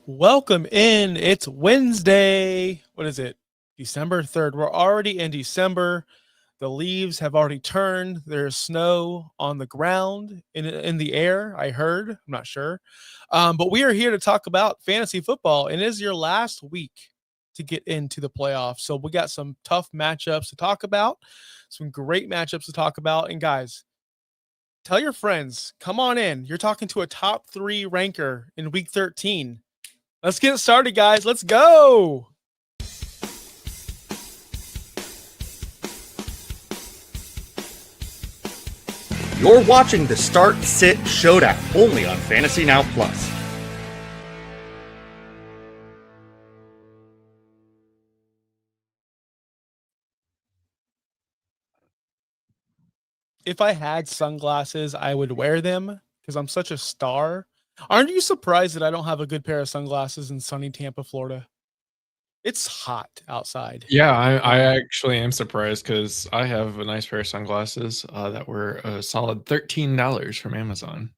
Welcome in. It's Wednesday. What is it? December 3rd. We're already in December. The leaves have already turned. There's snow on the ground, in the air, I heard. I'm not sure. But we are here to talk about fantasy football, and it is your last week to get into the playoffs. So we got some tough matchups to talk about, some great matchups to talk about. And guys, tell your friends, come on in. You're talking to a top 3 ranker in week 13. Let's get started, guys. Let's go. You're watching the Start Sit Showdown only on Fantasy Now Plus. If I had sunglasses, I would wear them because I'm such a star. Aren't you surprised that I don't have a good pair of sunglasses in sunny Tampa, Florida? It's hot outside. Yeah, I actually am surprised because I have a nice pair of sunglasses that were a solid $13 from Amazon.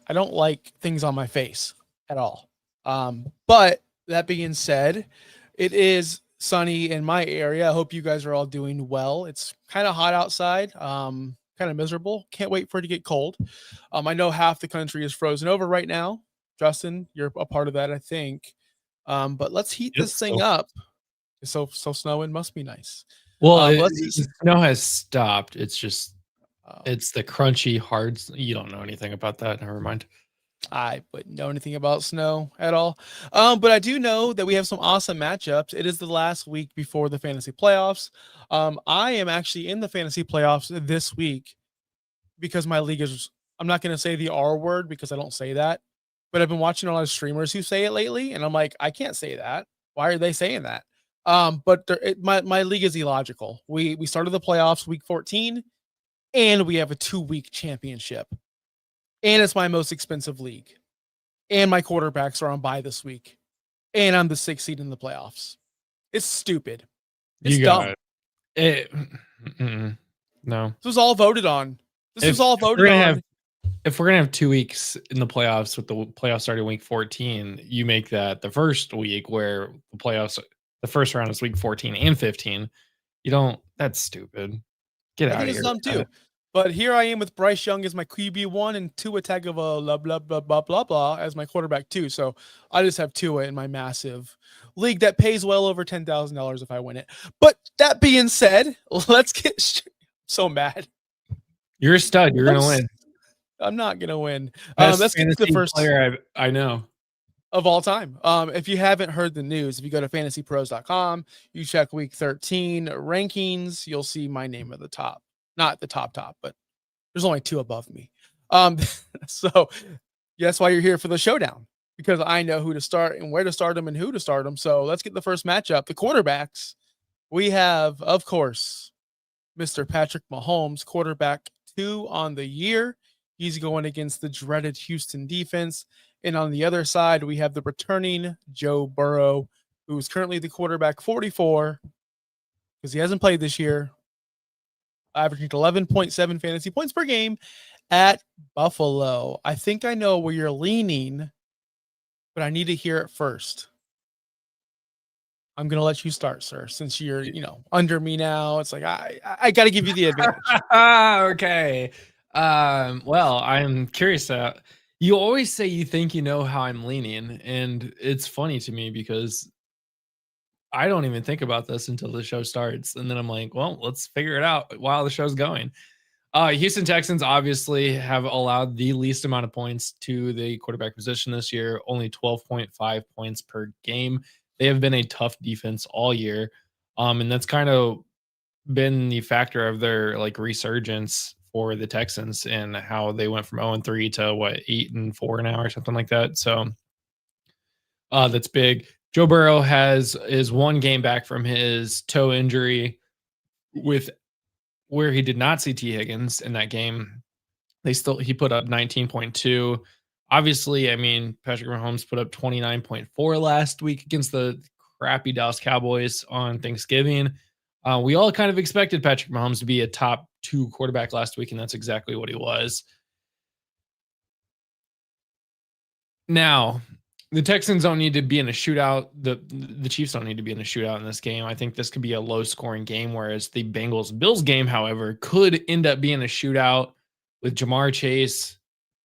I don't like things on my face at all. But that being said, it is sunny in my area. I hope you guys are all doing well. It's kind of hot outside. Kind of miserable. Can't wait for it to get cold. I know half the country is frozen over right now. Justin, you're a part of that, I think. But let's heat this thing up. So snowing must be nice. Well, the snow has stopped. It's just it's the crunchy hard. You don't know anything about that. Never mind. I wouldn't know anything about snow at all. But I do know that we have some awesome matchups. It is the last week before the fantasy playoffs. I am actually in the fantasy playoffs this week because my league is, I'm not going to say the R word because I don't say that, but I've been watching a lot of streamers who say it lately. And I'm like, I can't say that. Why are they saying that? But my league is illogical. We started the playoffs week 14 and we have a 2-week championship. And it's my most expensive league. And my quarterbacks are on bye this week. And I'm the 6th seed in the playoffs. It's stupid. It's dumb. No. This was all voted on. If we're gonna have 2 weeks in the playoffs with the playoffs starting week 14, you make that the first week where the first round is week 14 and 15. That's stupid. Get out of here. It's dumb too. But here I am with Bryce Young as my QB1 and Tua Tagovailoa blah blah blah blah blah as my quarterback 2. So I just have Tua in my massive league that pays well over $10,000 if I win it. But that being said, let's get so mad. You're a stud. You're gonna win. I'm not gonna win. Let's get the first player I know of all time. If you haven't heard the news, if you go to fantasypros.com, you check week 13 rankings, you'll see my name at the top. Not the top, but there's only 2 above me. So that's why you're here for the showdown, because I know who to start and where to start them and who to start them. So let's get the first matchup. The quarterbacks. We have, of course, Mr. Patrick Mahomes, quarterback 2 on the year. He's going against the dreaded Houston defense. And on the other side, we have the returning Joe Burrow, who is currently the quarterback 44 because he hasn't played this year, averaging 11.7 fantasy points per game at Buffalo. I think I know where you're leaning, but I need to hear it first. I'm going to let you start, sir, since you're, under me now. It's like, I got to give you the advantage. Okay. Well, I'm curious. You always say you think you know how I'm leaning, and it's funny to me because I don't even think about this until the show starts. And then I'm like, well, let's figure it out while the show's going. Houston Texans obviously have allowed the least amount of points to the quarterback position this year, only 12.5 points per game. They have been a tough defense all year. And that's kind of been the factor of their resurgence for the Texans and how they went from 0-3 to 8-4 now or something like that. So that's big. Joe Burrow is 1 game back from his toe injury, where he did not see T. Higgins in that game. He put up 19.2. Obviously, Patrick Mahomes put up 29.4 last week against the crappy Dallas Cowboys on Thanksgiving. We all kind of expected Patrick Mahomes to be a top 2 quarterback last week, and that's exactly what he was. Now, The Texans don't need to be in a shootout. The Chiefs don't need to be in a shootout in this game. I think this could be a low-scoring game, whereas the Bengals-Bills game, however, could end up being a shootout with Jamar Chase,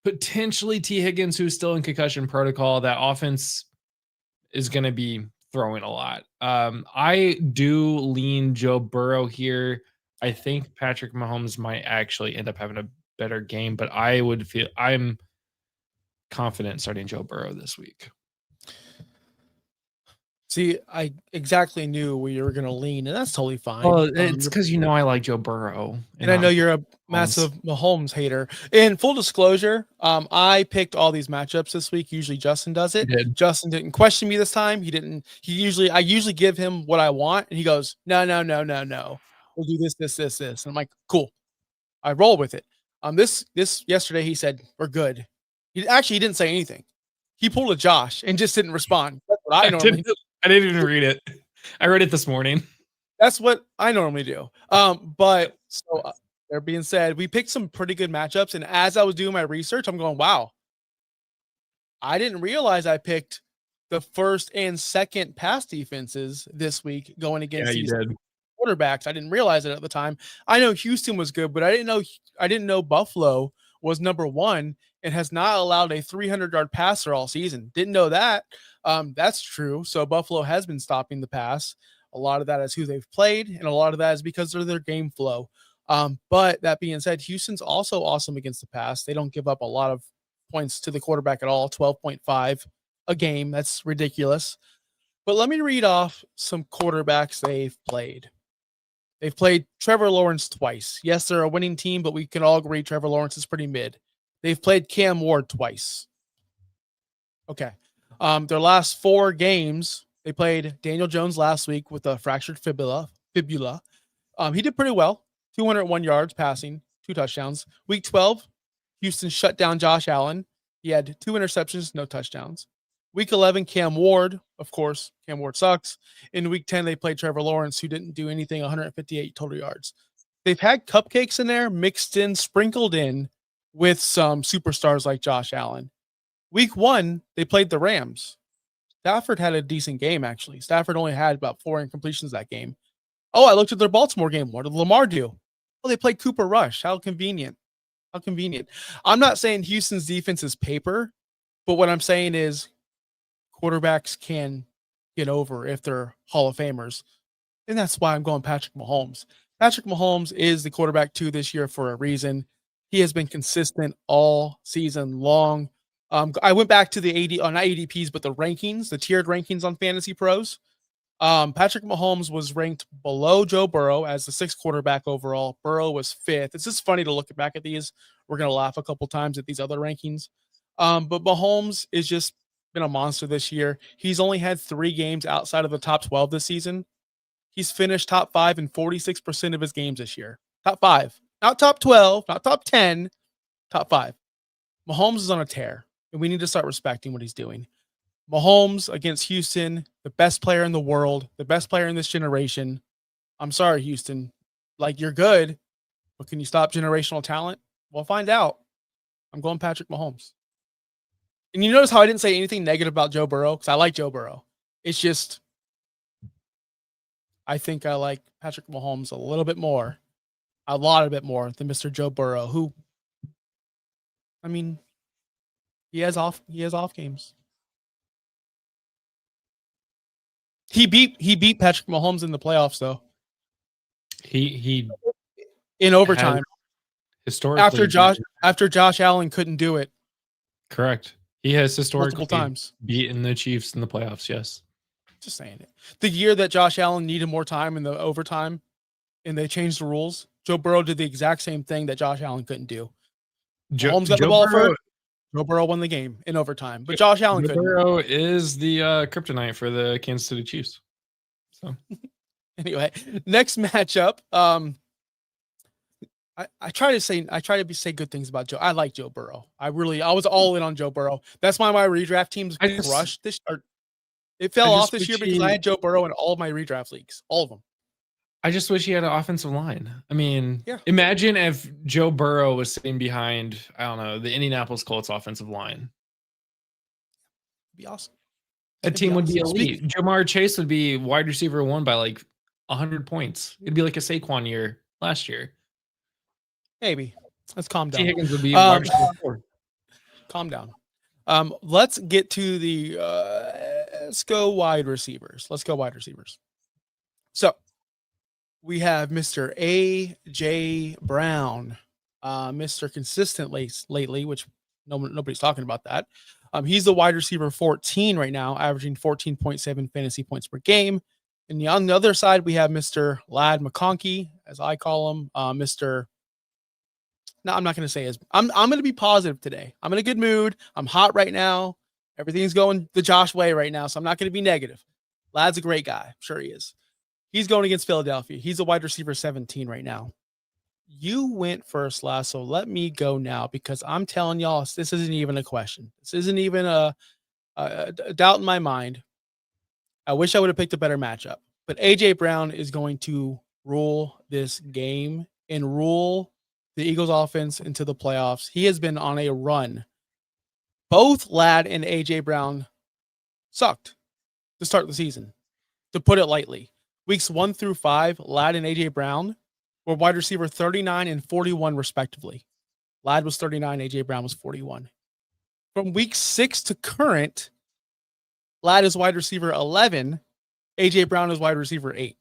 potentially T. Higgins, who's still in concussion protocol. That offense is going to be throwing a lot. I do lean Joe Burrow here. I think Patrick Mahomes might actually end up having a better game, but I'm confident starting Joe Burrow this week. See, I exactly knew where you were going to lean, and that's totally fine. Well, it's because I like Joe Burrow, and I know you're a massive Mahomes hater. In full disclosure, I picked all these matchups this week. Usually Justin does it. Justin didn't question me this time. I usually give him what I want, and he goes, no. We'll do this. And I'm like, cool. I roll with it. This yesterday he said we're good. He didn't say anything. He pulled a Josh and just didn't respond. That's what I normally do. I didn't even read it. I read it this morning. That's what I normally do. But so there being said, we picked some pretty good matchups, and as I was doing my research, I'm going, wow. I didn't realize I picked the first and second pass defenses this week going against these quarterbacks. I didn't realize it at the time. I know Houston was good, but I didn't know Buffalo was number one and has not allowed a 300-yard passer all season. Didn't know that. That's true. So Buffalo has been stopping the pass. A lot of that is who they've played, and a lot of that is because of their game flow. But that being said, Houston's also awesome against the pass. They don't give up a lot of points to the quarterback at all, 12.5 a game. That's ridiculous. But let me read off some quarterbacks they've played. They've played Trevor Lawrence twice. Yes, they're a winning team, but we can all agree Trevor Lawrence is pretty mid. They've played Cam Ward twice. Okay. Their last 4 games, they played Daniel Jones last week with a fractured fibula. He did pretty well. 201 yards passing, 2 touchdowns. Week 12, Houston shut down Josh Allen. He had 2 interceptions, no touchdowns. Week 11, Cam Ward. Of course, Cam Ward sucks. In week 10, they played Trevor Lawrence, who didn't do anything, 158 total yards. They've had cupcakes in there, mixed in, sprinkled in with some superstars like Josh Allen. Week 1, they played the Rams. Stafford had a decent game, actually. Stafford only had about 4 incompletions that game. Oh, I looked at their Baltimore game. What did Lamar do? Well, they played Cooper Rush. How convenient. How convenient. I'm not saying Houston's defense is paper, but what I'm saying is quarterbacks can get over if they're Hall of Famers. And that's why I'm going Patrick Mahomes. Patrick Mahomes is the quarterback 2 this year for a reason. He has been consistent all season long. I went back to the not ADPs, but the rankings, the tiered rankings on Fantasy Pros. Patrick Mahomes was ranked below Joe Burrow as the 6th quarterback overall. Burrow was 5th. It's just funny to look back at these. We're going to laugh a couple times at these other rankings. But Mahomes is just been a monster this year. He's only had 3 games outside of the top 12 this season. He's finished top 5 in 46% of his games this year. Top 5. Not top 12, not top 10, top 5. Mahomes is on a tear, and we need to start respecting what he's doing. Mahomes against Houston, the best player in the world, the best player in this generation. I'm sorry, Houston. Like, you're good, but can you stop generational talent? We'll find out. I'm going Patrick Mahomes. And you notice how I didn't say anything negative about Joe Burrow? Because I like Joe Burrow. It's just, I think I like Patrick Mahomes a little bit more, a lot bit more than Mr. Joe Burrow, who, I mean, he has off games. He beat Patrick Mahomes in the playoffs, though. He in overtime. Historically, after Josh Allen couldn't do it. Correct. He has historically multiple times beaten the Chiefs in the playoffs. Yes. Just saying it. The year that Josh Allen needed more time in the overtime, and they changed the rules, Joe Burrow did the exact same thing that Josh Allen couldn't do. Mahomes got the ball first. Joe Burrow won the game in overtime, but Josh Allen couldn't. Burrow is the kryptonite for the Kansas City Chiefs. So, anyway, next matchup. I try to say good things about Joe. I like Joe Burrow. I was all in on Joe Burrow. That's why my redraft teams crushed this. It fell off this year because I had Joe Burrow in all of my redraft leagues, all of them. I just wish he had an offensive line. I mean, Imagine if Joe Burrow was sitting behind, I don't know, the Indianapolis Colts offensive line. It'd be awesome. That team would be elite. Jamar Chase would be wide receiver 1 by like 100 points. It'd be like a Saquon year last year. Maybe. Let's calm down. T. Higgins would be wide receiver 4. Calm down. Let's get to the let's go wide receivers. So we have Mr. A.J. Brown, Mr. Consistent lately, which nobody's talking about that. He's the wide receiver 14 right now, averaging 14.7 fantasy points per game. And on the other side, we have Mr. Lad McConkey, as I call him, Mr. No, I'm not going to say his. I'm going to be positive today. I'm in a good mood. I'm hot right now. Everything's going the Josh way right now, so I'm not going to be negative. Lad's a great guy. I'm sure he is. He's going against Philadelphia. He's a wide receiver 17 right now. You went first last, so let me go now because I'm telling y'all this isn't even a question. This isn't even a doubt in my mind. I wish I would have picked a better matchup, but A.J. Brown is going to rule this game and rule the Eagles offense into the playoffs. He has been on a run. Both Lad and A.J. Brown sucked to start the season, to put it lightly. Weeks 1 through 5, Lad and A.J. Brown were wide receiver 39 and 41 respectively. Lad was 39, A.J. Brown was 41. From week 6 to current, Lad is wide receiver 11, A.J. Brown is wide receiver 8.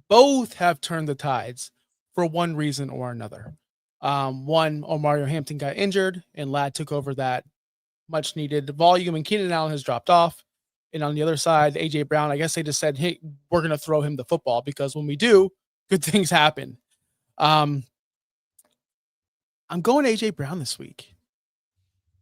Both have turned the tides for one reason or another. One, Mario Hampton got injured, and Lad took over that much-needed volume, and Keenan Allen has dropped off. And on the other side, A.J. Brown, I guess they just said, hey, we're going to throw him the football because when we do, good things happen. I'm going A.J. Brown this week.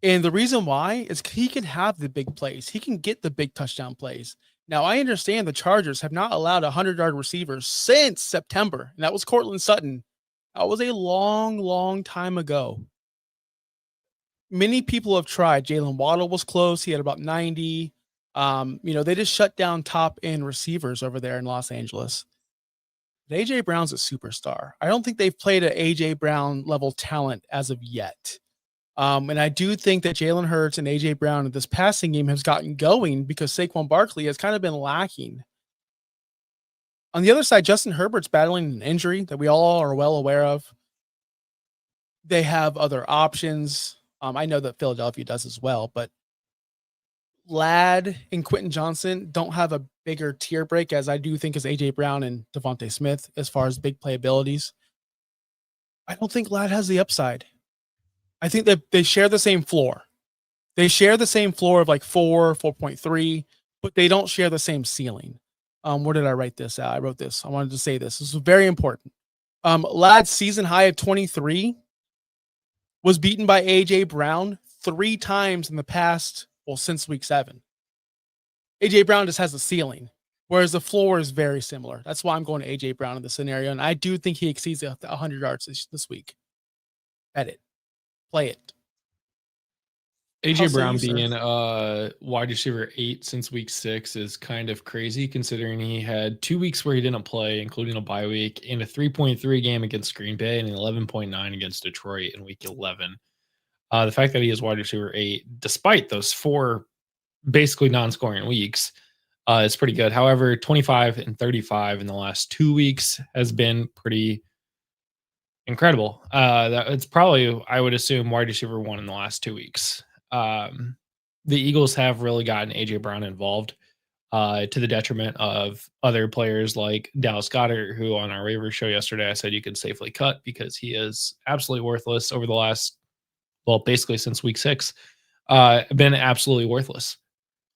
And the reason why is he can have the big plays. He can get the big touchdown plays. Now, I understand the Chargers have not allowed 100-yard receivers since September, and that was Cortland Sutton. That was a long, long time ago. Many people have tried. Jalen Waddle was close. He had about 90. They just shut down top-end receivers over there in Los Angeles. But A.J. Brown's a superstar. I don't think they've played an A.J. Brown level talent as of yet. And I do think that Jalen Hurts and A.J. Brown in this passing game has gotten going because Saquon Barkley has kind of been lacking. On the other side, Justin Herbert's battling an injury that we all are well aware of. They have other options. I know that Philadelphia does as well, but Lad and Quinton Johnson don't have a bigger tier break as I do think as A.J. Brown and Devontae Smith as far as big play abilities. I don't think Lad has the upside. I think that they share the same floor. They share the same floor of like 4.3, but they don't share the same ceiling. Where did I write this out? I wrote this. I wanted to say this. This is very important. Lad's season high of 23 was beaten by A.J. Brown 3 times in the past, since week 7. A.J. Brown just has a ceiling, whereas the floor is very similar. That's why I'm going to A.J. Brown in this scenario, and I do think he exceeds 100 yards this week. Bet it. Play it. A.J. Brown being wide receiver 8 since week 6 is kind of crazy considering he had 2 weeks where he didn't play, including a bye week, and a 3.3 game against Green Bay and an 11.9 against Detroit in week 11. The fact that he is wide receiver 8, despite those 4 basically non-scoring weeks, is pretty good. However, 25 and 35 in the last 2 weeks has been pretty incredible. It's probably, I would assume, wide receiver 1 in the last 2 weeks. The Eagles have really gotten A.J. Brown involved to the detriment of other players like Dallas Goedert, who on our waiver show yesterday I said you could safely cut because he is absolutely worthless over the last, basically since week 6, been absolutely worthless.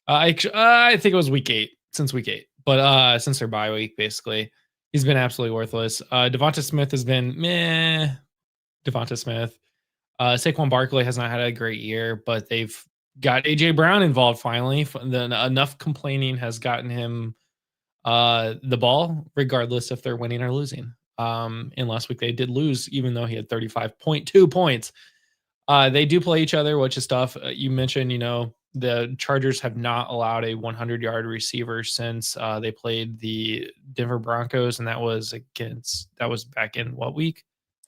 I think it was week 8, since week 8, but since their bye week, basically, he's been absolutely worthless. Devonta Smith has been meh. Devonta Smith. Saquon Barkley has not had a great year, but they've got A.J. Brown involved finally. Enough complaining has gotten him the ball, regardless if they're winning or losing. And last week they did lose, even though he had 35.2 points. They do play each other, which is tough. You mentioned, the Chargers have not allowed a 100-yard receiver since they played the Denver Broncos, and that was back in what week?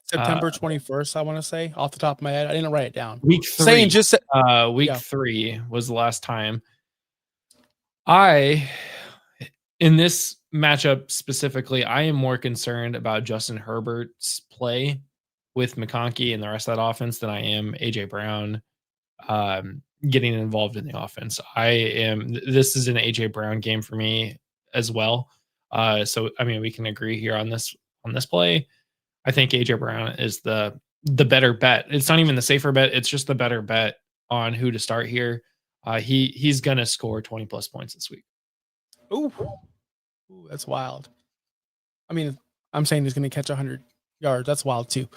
September 21st, I want to say, off the top of my head. I didn't write it down. Week 3. Week 3 was the last time. In this matchup specifically, I am more concerned about Justin Herbert's play with McConkey and the rest of that offense than I am AJ Brown getting involved in the offense. This is an AJ Brown game for me as well. So I mean, we can agree here on this play. I think AJ Brown is the better bet. It's not even the safer bet. It's just the better bet on who to start here. He's gonna score 20 plus points this week. Ooh, that's wild. I mean, I'm saying he's going to catch 100 yards. That's wild too.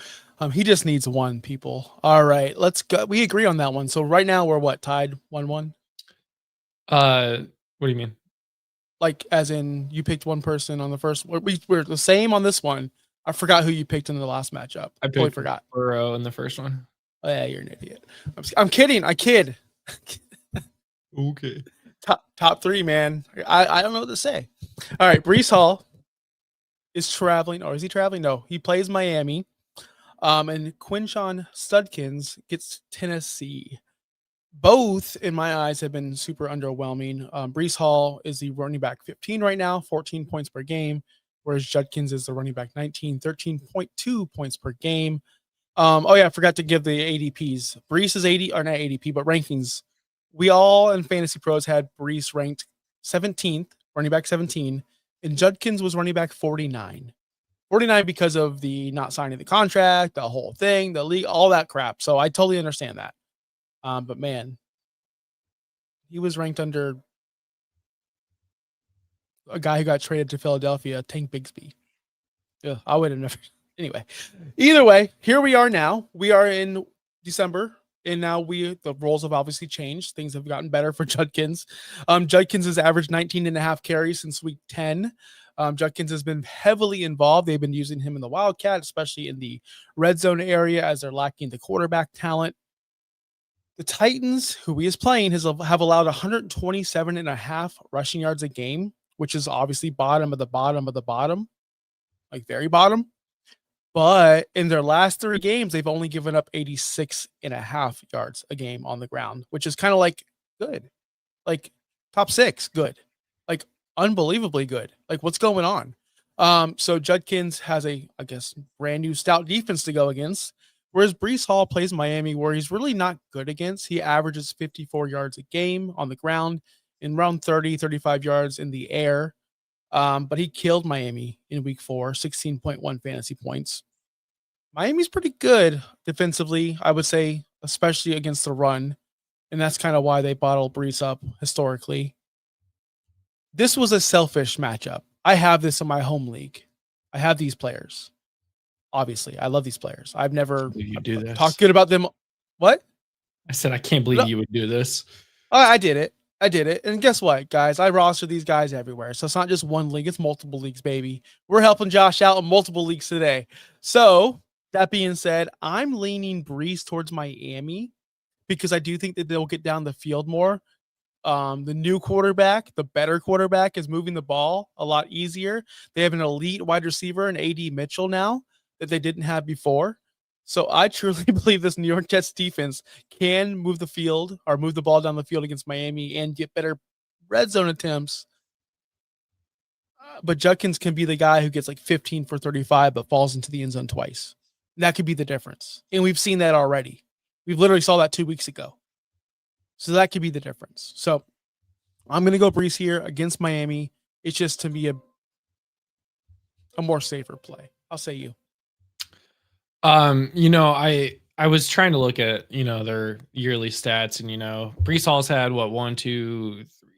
He just needs one, people. All right, let's go. We agree on that one. So right now we're what, tied 1-1? What do you mean? Like, as in you picked one person on the first. We're the same on this one. I forgot who you picked in the last matchup. I totally forgot Burrow in the first one. Oh, yeah, you're an idiot. I'm kidding. I kid. Okay. Top three, man. I don't know what to say. All right, Breece Hall is traveling, or is he traveling? No, he plays Miami. And Quinshon Judkins gets Tennessee. Both, in my eyes, have been super underwhelming. Breece Hall is the running back 15 right now, 14 points per game, whereas Judkins is the running back 19, 13.2 points per game. Oh yeah, I forgot to give the ADPs. Breece is 80, or not ADP, but rankings. We all in Fantasy Pros had Breece ranked 17th, running back 17, and Judkins was running back 49. 49 because of the not signing the contract, the whole thing, the league, all that crap. So I totally understand that. But man, he was ranked under a guy who got traded to Philadelphia, Tank Bigsby. Yeah, I would have never. Anyway, either way, here we are now. We are in December, and now the roles have obviously changed. Things have gotten better for Judkins. Judkins has averaged 19.5 carries since week 10. Judkins has been heavily involved. They've been using him in the Wildcat, especially in the red zone area, as they're lacking the quarterback talent. The Titans, who he is playing, have allowed 127.5 rushing yards a game, which is obviously bottom of the bottom of the bottom, like very bottom. But in their last 3 games, they've only given up 86.5 yards a game on the ground, which is kind of like good, like top 6, good, like unbelievably good. Like, what's going on? So Judkins has I guess, brand new stout defense to go against. Whereas Breece Hall plays Miami, where he's really not good against. He averages 54 yards a game on the ground and around 30, 35 yards in the air. But he killed Miami in week 4, 16.1 fantasy points. Miami's pretty good defensively, I would say, especially against the run. And that's kind of why they bottled Breece up historically. This was a selfish matchup. I have this in my home league. I have these players. Obviously, I love these players. I've never talked good about them. What? I said, I can't believe you would do this. I did it. And guess what, guys? I roster these guys everywhere. So it's not just one league. It's multiple leagues, baby. We're helping Josh out in multiple leagues today. So that being said, I'm leaning Breece towards Miami because I do think that they'll get down the field more. The new quarterback, the better quarterback, is moving the ball a lot easier. They have an elite wide receiver, an AD Mitchell now, that they didn't have before. So I truly believe this New York Jets defense can move the field or move the ball down the field against Miami and get better red zone attempts. But Judkins can be the guy who gets like 15 for 35 but falls into the end zone twice. That could be the difference. And we've seen that already. We've literally saw that 2 weeks ago. So that could be the difference. So I'm going to go Breece here against Miami. It's just to me a more safer play. I'll say you. I was trying to look at, their yearly stats, and, Breece Hall's had 1, 2, 3,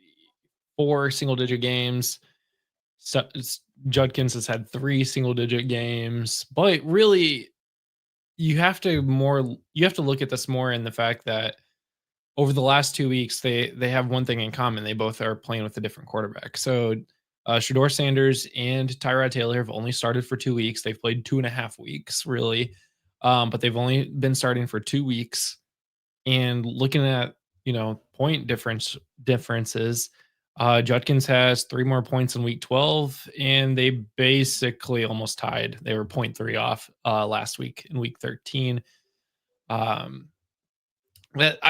4 single digit games. So Judkins has had 3 single digit games, but really you have to look at this more in the fact that over the last 2 weeks, they have one thing in common. They both are playing with a different quarterback. So Shedeur Sanders and Tyrod Taylor have only started for 2 weeks. They've played 2.5 weeks, really. But they've only been starting for 2 weeks. And looking at, point differences, Judkins has 3 more points in week 12, and they basically almost tied. They were 0.3 off last week in week 13. I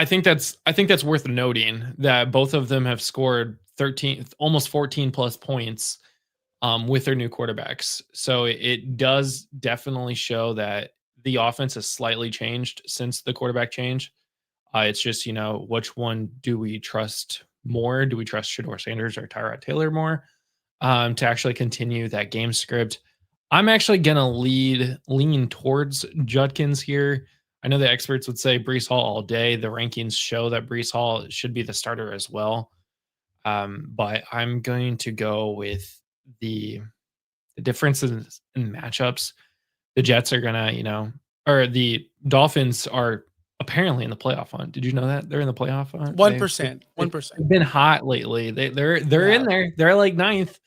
think that's worth noting that both of them have scored almost 14 plus points with their new quarterbacks. So it does definitely show that the offense has slightly changed since the quarterback change. It's just, which one do we trust more? Do we trust Shedeur Sanders or Tyrod Taylor more to actually continue that game script? I'm actually going to lean towards Judkins here. I know the experts would say Breece Hall all day. The rankings show that Breece Hall should be the starter as well. But I'm going to go with the differences in matchups. The Jets are going to, or the Dolphins are apparently in the playoff hunt. Did you know that they're in the playoff hunt? 1%. They've been hot lately. They're in there. They're like ninth.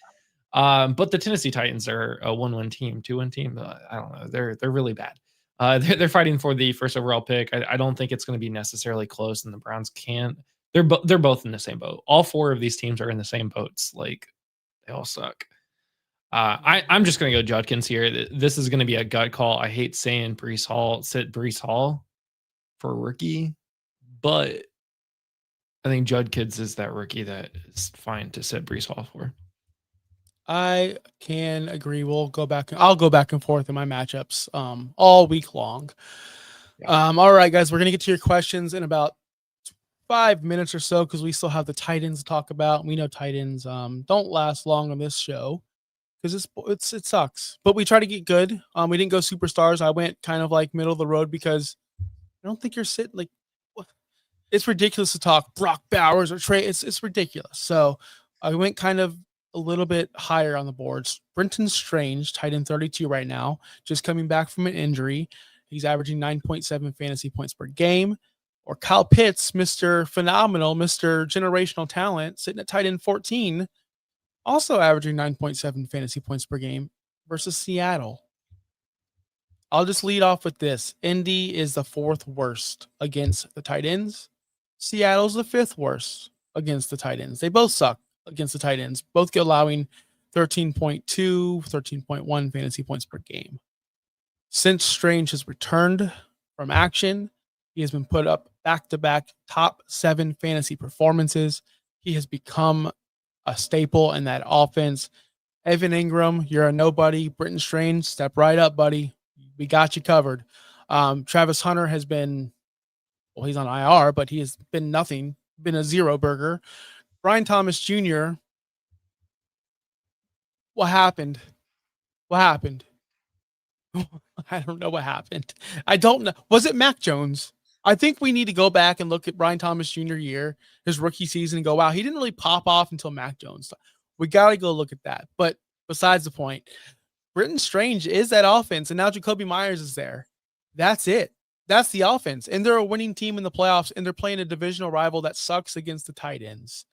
But the Tennessee Titans are a 1-win team, 2-win team. I don't know. They're really bad. They're fighting for the first overall pick. I don't think it's going to be necessarily close, and the Browns can't. They're both in the same boat. All four of these teams are in the same boats. Like, they all suck. I'm just going to go Judkins here. This is going to be a gut call. I hate saying sit Breece Hall for a rookie, but I think Judkins is that rookie that is fine to sit Breece Hall for. I can agree. I'll go back and forth in my matchups all week long. Yeah. All right, guys, we're going to get to your questions in about 5 minutes or so because we still have the tight ends to talk about. We know tight ends don't last long on this show because it sucks. But we try to get good. We didn't go superstars. I went kind of like middle of the road because I don't think you're sitting like it's ridiculous to talk Brock Bowers or Trey. It's ridiculous. So I went kind of a little bit higher on the boards. Brenton Strange, tight end 32 right now, just coming back from an injury. He's averaging 9.7 fantasy points per game. Or Kyle Pitts, Mr. Phenomenal, Mr. Generational Talent, sitting at tight end 14, also averaging 9.7 fantasy points per game versus Seattle. I'll just lead off with this. Indy is the 4th worst against the tight ends. Seattle's the 5th worst against the tight ends. They both suck against the tight ends, both allowing 13.2, 13.1 fantasy points per game. Since Strange has returned from action, he has been put up back-to-back top 7 fantasy performances. He has become a staple in that offense. Evan Ingram, you're a nobody. Brenton Strange, step right up, buddy. We got you covered. Travis Hunter has been, well, he's on IR, but he has been nothing, been a zero burger. Brian Thomas Jr., what happened? I don't know what happened. I don't know. Was it Mac Jones? I think we need to go back and look at Brian Thomas Jr. year, his rookie season, and go, wow, he didn't really pop off until Mac Jones. We got to go look at that. But besides the point, Brenton Strange is that offense, and now Jacoby Myers is there. That's it. That's the offense. And they're a winning team in the playoffs, and they're playing a divisional rival that sucks against the tight ends.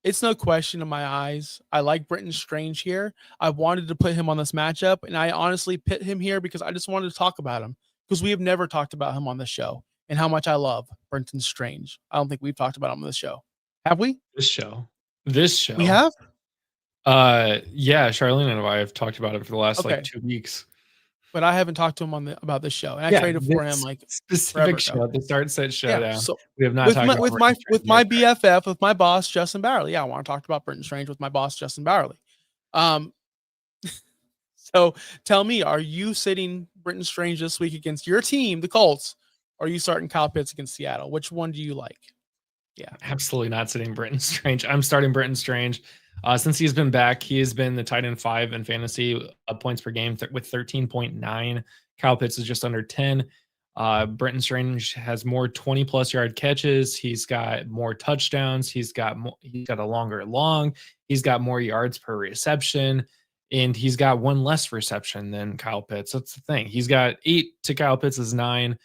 It's no question in my eyes. I like Brenton Strange here. I wanted to put him on this matchup, and I honestly put him here because I just wanted to talk about him because we have never talked about him on this show and how much I love Brenton Strange. I don't think we've talked about him on this show. Have we? This show. We have? Yeah, Charlene and I have talked about it for the last like 2 weeks. But I haven't talked to him about this show. And I traded for him like specific show, the start set showdown. Yeah, so we have not talked about with my BFF, with my boss Justin Bowerly. Yeah, I want to talk about Brenton Strange with my boss Justin Bowerly. So tell me, are you sitting Brenton Strange this week against your team, the Colts? Or are you starting Kyle Pitts against Seattle? Which one do you like? Yeah, absolutely not sitting Brenton Strange. I'm starting Brenton Strange. Since he's been back, he has been the tight end 5 in fantasy points per game with 13.9. Kyle Pitts is just under 10. Brenton Strange has more 20-plus yard catches. He's got more touchdowns. He's got a longer long. He's got more yards per reception, and he's got 1 less reception than Kyle Pitts. That's the thing. He's got 8 to Kyle Pitts' 9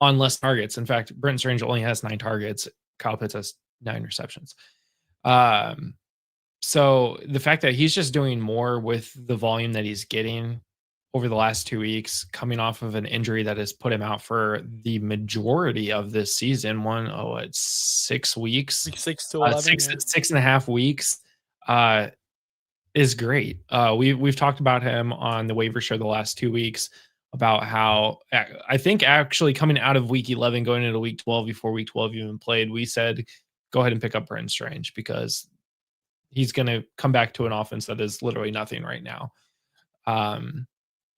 on less targets. In fact, Brenton Strange only has 9 targets. Kyle Pitts has 9 receptions. So the fact that he's just doing more with the volume that he's getting over the last 2 weeks, coming off of an injury that has put him out for the majority of this season, 6 weeks, 6 to 11, 6.5 weeks, is great. We've talked about him on the waiver show the last 2 weeks about how I think actually coming out of week 11, going into week 12, before week 12 even played, we said, go ahead and pick up Brenton Strange because he's going to come back to an offense that is literally nothing right now.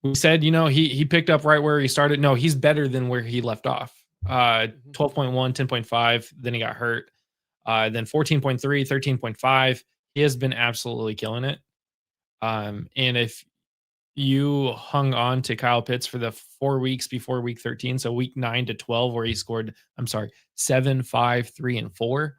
We said, he picked up right where he started. No, he's better than where he left off. 12.1, 10.5. Then he got hurt. Then 14.3, 13.5. He has been absolutely killing it. And if you hung on to Kyle Pitts for the 4 weeks before week 13, so week 9 to 12, where he scored, 7, 5, 3, and 4,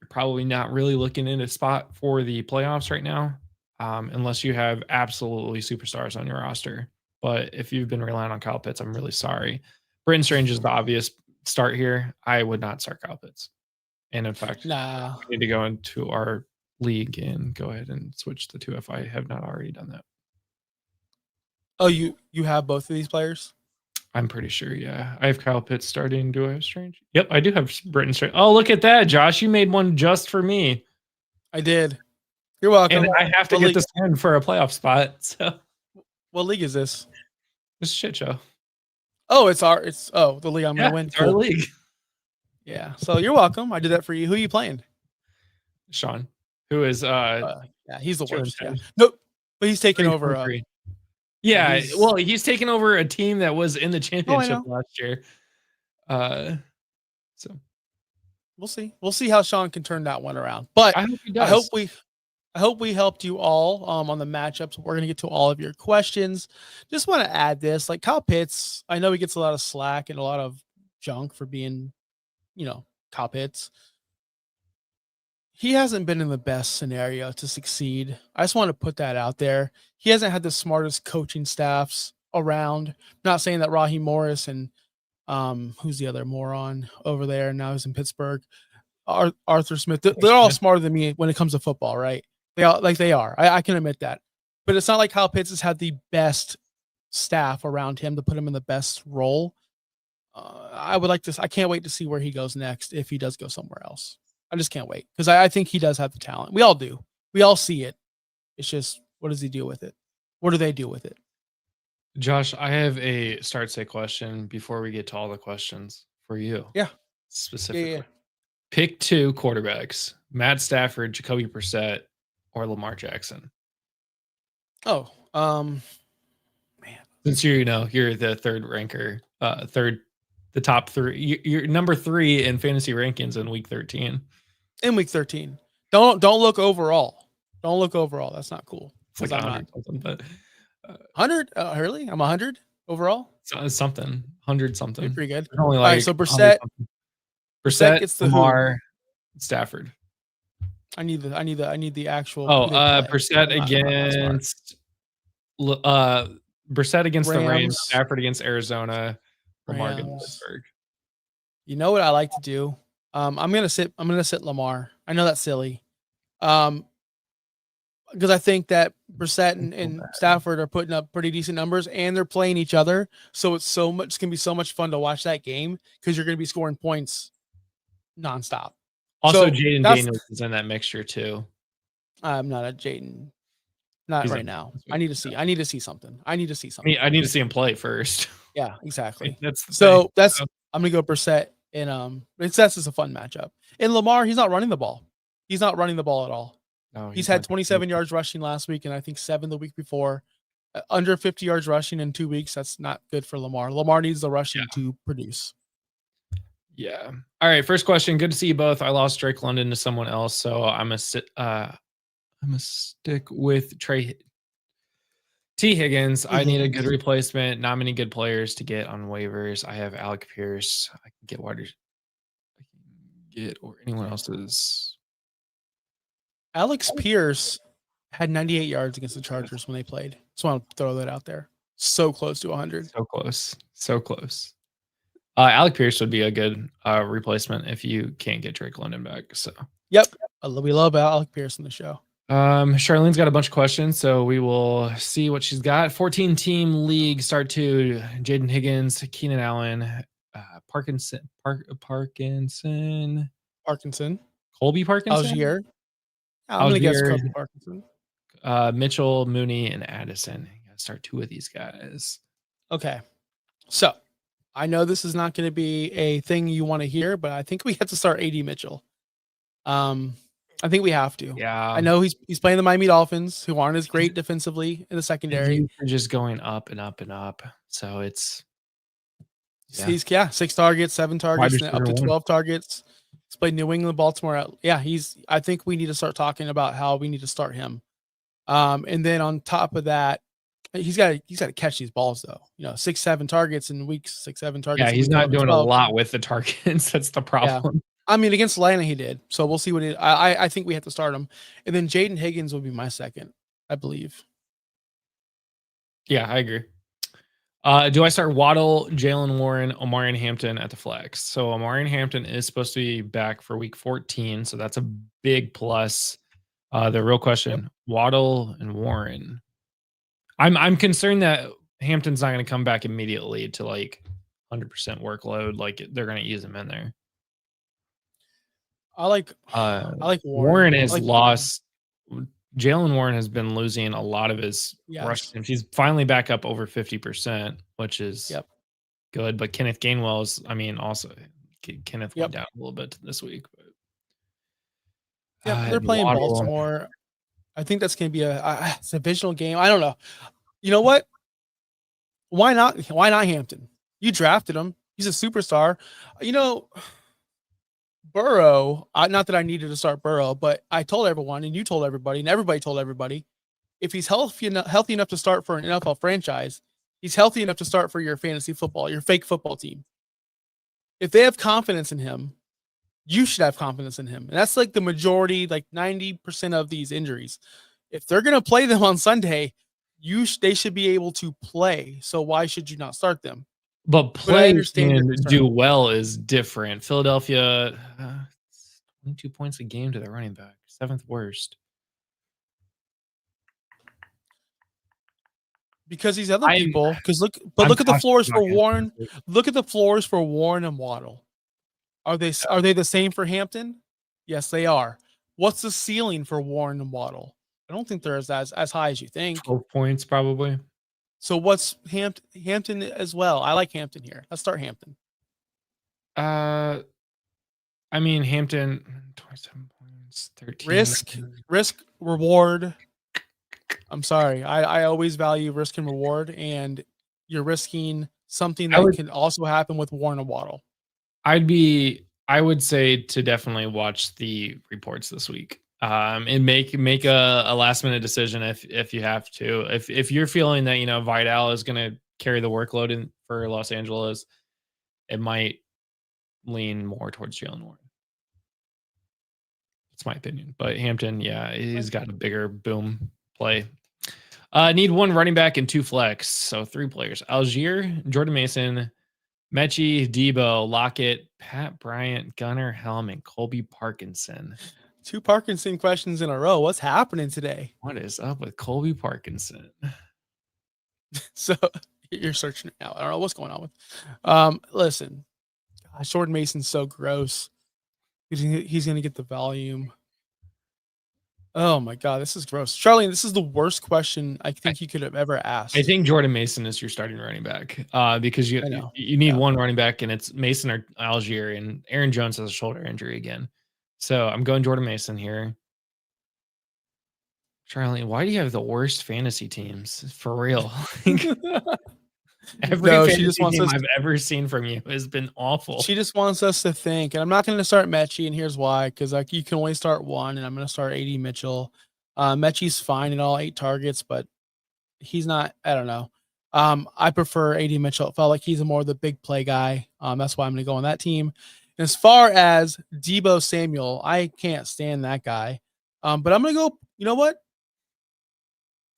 you're probably not really looking in a spot for the playoffs right now, unless you have absolutely superstars on your roster. But if you've been relying on Kyle Pitts, I'm really sorry. Brenton Strange is the obvious start here. I would not start Kyle Pitts. And in fact, we need to go into our league and go ahead and switch the two if I have not already done that. Oh, you have both of these players? I'm pretty sure, yeah. I have Kyle Pitts starting. Do I have Strange? Yep, I do have Brenton Strange. Oh, look at that, Josh. You made one just for me. I did. You're welcome. And I have to get this in for a playoff spot. So, what league is this? This shit show. Oh, the league I'm gonna win. It's our league. Yeah. So you're welcome. I did that for you. Who are you playing? Sean, who is yeah, he's the worst. Yeah. Nope. But he's taking over. Yeah, well, he's taken over a team that was in the championship last year. So we'll see. We'll see how Sean can turn that one around. But I hope he does. I hope we helped you all on the matchups. We're gonna get to all of your questions. Just want to add this, like Kyle Pitts. I know he gets a lot of slack and a lot of junk for being, Kyle Pitts. He hasn't been in the best scenario to succeed. I just want to put that out there. He hasn't had the smartest coaching staffs around. Not saying that Raheem Morris and who's the other moron over there now he's in Pittsburgh, Arthur Smith. They're all smarter than me when it comes to football, right? They are. I can admit that. But it's not like Kyle Pitts has had the best staff around him to put him in the best role. I can't wait to see where he goes next if he does go somewhere else. I just can't wait because I think he does have the talent. We all do. We all see it. It's just, what does he do with it? What do they do with it? Josh, I have a start-sit question before we get to all the questions for you. Yeah. Specifically. Yeah. Pick 2 quarterbacks, Matt Stafford, Jacoby Brissett, or Lamar Jackson. Oh, man. Since you're the third ranker, the top 3. You're number 3 in fantasy rankings in week 13. In week 13. Don't look overall. Don't look overall. That's not cool. It's like 100 something, but 100? Really? I'm 100 overall? Something. 100 something. Pretty good. Only all right, so Brissett gets the Lamar, Stafford. I need the actual. Brissett against Brissett against the Rams, Stafford against Arizona, Lamar against Pittsburgh. You know what I like to do? I'm gonna sit Lamar. I know that's silly. Because I think that Brissett and Stafford are putting up pretty decent numbers and they're playing each other. So it's going to be so much fun to watch that game because you're going to be scoring points nonstop. Also, Jaden Daniels is in that mixture too. I'm not a Jaden. Not right now. I need to see something. I need to see him play first. Yeah, exactly. I'm going to go Brissett and that's just a fun matchup. And Lamar, he's not running the ball. He's not running the ball at all. No, he's had 27 yards rushing last week, and I think 7 the week before. Under 50 yards rushing in 2 weeks. That's not good for Lamar. Lamar needs the rushing to produce. Yeah. All right. First question. Good to see you both. I lost Drake London to someone else, so I'm a stick with T. Higgins. I need a good replacement. Not many good players to get on waivers. I have Alec Pierce. I can get or anyone else's. Alex Pierce had 98 yards against the Chargers when they played. So I want to throw that out there. So close to 100. So close. Alec Pierce would be a good replacement if you can't get Drake London back. So, yep. We love Alec Pierce in the show. Charlene's got a bunch of questions, so we will see what she's got. 14-team league, start 2. Jaden Higgins, Keenan Allen, Parkinson. Colby Parkinson? Algier. I'm going to guess Colby Parkinson. Mitchell, Mooney, and Addison. You got to start 2 of these guys. Okay. So, I know this is not going to be a thing you want to hear, but I think we have to start AD Mitchell. I think we have to. Yeah. I know he's playing the Miami Dolphins, who aren't as great defensively in the The secondary. views are just going up and up and up. So it's He's 6 targets, 7 targets, and up to 12 targets. He's played New England, Baltimore. I think we need to start talking about how we need to start him. And then on top of that, he's got to catch these balls though. 6, 7 targets in weeks, 6, 7 targets. Yeah, he's not doing a lot with the targets. That's the problem. Yeah. I mean, against Atlanta, he did. So we'll see what I think we have to start him. And then Jaden Higgins will be my second, I believe. Yeah, I agree. Do I start Waddle, Jalen Warren, Omarion Hampton at the flex? So Omarion Hampton is supposed to be back for week 14, so that's a big plus. The real question: Waddle and Warren. I'm concerned that Hampton's not going to come back immediately to like 100% workload. Like they're going to use him in there. I like Warren. Warren has lost. Jalen Warren has been losing a lot of his rush attempts. He's finally back up over 50%, which is good. But Kenneth Gainwell is, also Kenneth went down a little bit this week. But they're playing Waddle. Baltimore. I think that's going to be a divisional game. I don't know. You know what? Why not? Why not Hampton? You drafted him. He's a superstar. Burrow, not that I needed to start Burrow, but I told everyone, and you told everybody, and everybody told everybody, if he's healthy enough to start for an NFL franchise, he's healthy enough to start for your fantasy football, your fake football team. If they have confidence in him, you should have confidence in him. And that's like the majority, like 90% of these injuries. If they're going to play them on Sunday, they should be able to play. So why should you not start them? But play and do well is different. Philadelphia, 22 points a game to the running back, 7th worst. Because these other people, look at the floors for Warren. Look at the floors for Warren and Waddle. Are they the same for Hampton? Yes, they are. What's the ceiling for Warren and Waddle? I don't think they're as high as you think. 12 points probably. So what's Hampton as well? I like Hampton here. Let's start Hampton. Hampton, 27 points, 13. Risk, reward. I'm sorry. I always value risk and reward, and you're risking something that can also happen with Warren and Waddle. I would say to definitely watch the reports this week. And make a last minute decision if you have to. If you're feeling that Vidal is going to carry the workload for Los Angeles, it might lean more towards Jalen Warren. That's my opinion. But Hampton, he's got a bigger boom play. Need 1 running back and 2 flex, so 3 players: Algier, Jordan Mason, Mechie, Debo, Lockett, Pat Bryant, Gunnar Helm, and Colby Parkinson. 2 Parkinson questions in a row. What's happening today? What is up with Colby Parkinson? So you're searching it out. I don't know what's going on with. Listen, gosh, Jordan Mason's so gross. He's going to get the volume. Oh my God, this is gross. Charlene, this is the worst question I think you could have ever asked. I think Jordan Mason is your starting running back because you need 1 running back, and it's Mason or Algier, and Aaron Jones has a shoulder injury again. So I'm going Jordan Mason here. Charlie, why do you have the worst fantasy teams? For real. Every fantasy team I've ever seen from you has been awful. She just wants us to think. And I'm not going to start Mechie, and here's why. Because you can only start 1, and I'm going to start AD Mitchell. Mechie's fine in all 8 targets, but he's not, I don't know. I prefer AD Mitchell. It felt like he's more the big play guy. That's why I'm going to go on that team. As far as Debo Samuel, I can't stand that guy. But I'm going to go, you know what?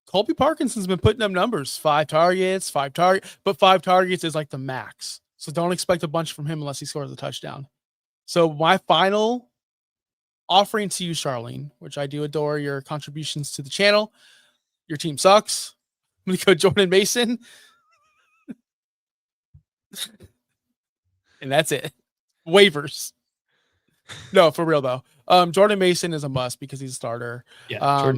Colby Parkinson's been putting up numbers. 5 targets, but 5 targets is like the max. So don't expect a bunch from him unless he scores a touchdown. So my final offering to you, Charlene, which I do adore your contributions to the channel. Your team sucks. I'm going to go Jordan Mason. And that's it. Waivers. No, for real though. Jordan Mason is a must because he's a starter. Yeah,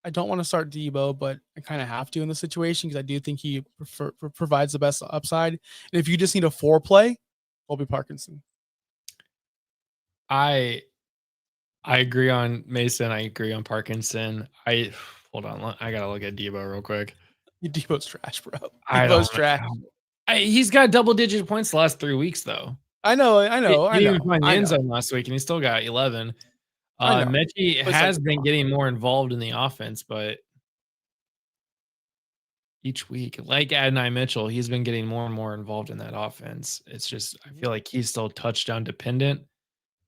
I don't want to start Debo, but I kind of have to in this situation because I do think he provides the best upside. And if you just need a 4 play, Colby Parkinson. I I agree on Mason. I agree on Parkinson. Hold on. I gotta look at Debo real quick. Debo's trash, bro. I Debo's don't trash. know. He's got double-digit points the last 3 weeks, though. I know. He didn't even find the end zone last week, and he still got 11. Mechie has been getting more involved in the offense, but each week, like Adonai Mitchell, he's been getting more and more involved in that offense. It's just, I feel like he's still touchdown dependent,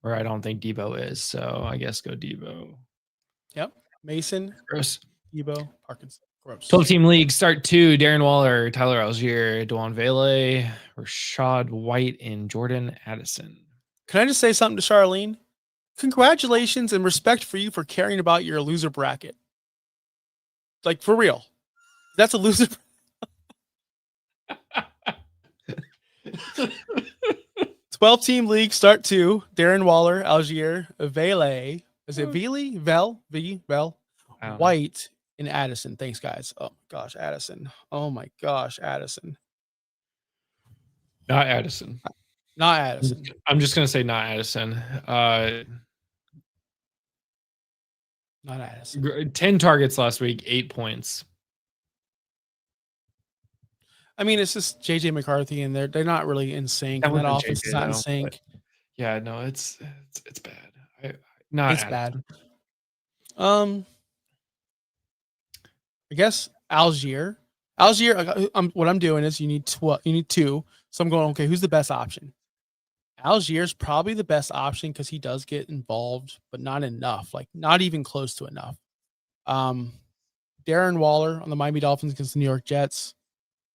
where I don't think Debo is. So I guess go Debo. Yep. Mason, Gross. Debo, Parkinson. Gross. 12-team league, start 2, Darren Waller, Tyler Algier, Dwan Vele, Rashad White, and Jordan Addison. Can I just say something to Charlene? Congratulations and respect for you for caring about your loser bracket. Like, for real. That's a loser. 12-team league, start 2. Darren Waller, Algier, Vele. Is it Vele? Vel? White, and Addison. Thanks, guys. Oh, my gosh, Addison. Oh, my gosh, Addison. Not Addison. Not Addison. I'm just going to say not Addison. Not Addison. 10 targets last week, 8 points. I mean, it's just JJ McCarthy, and they're not really in sync. And that offense is not in sync. Yeah, no, it's bad. It's bad. I guess Algier. What I'm doing is you need 2. So I'm going, okay, who's the best option? Algier's probably the best option because he does get involved, but not enough. Like, not even close to enough. Darren Waller on the Miami Dolphins against the New York Jets.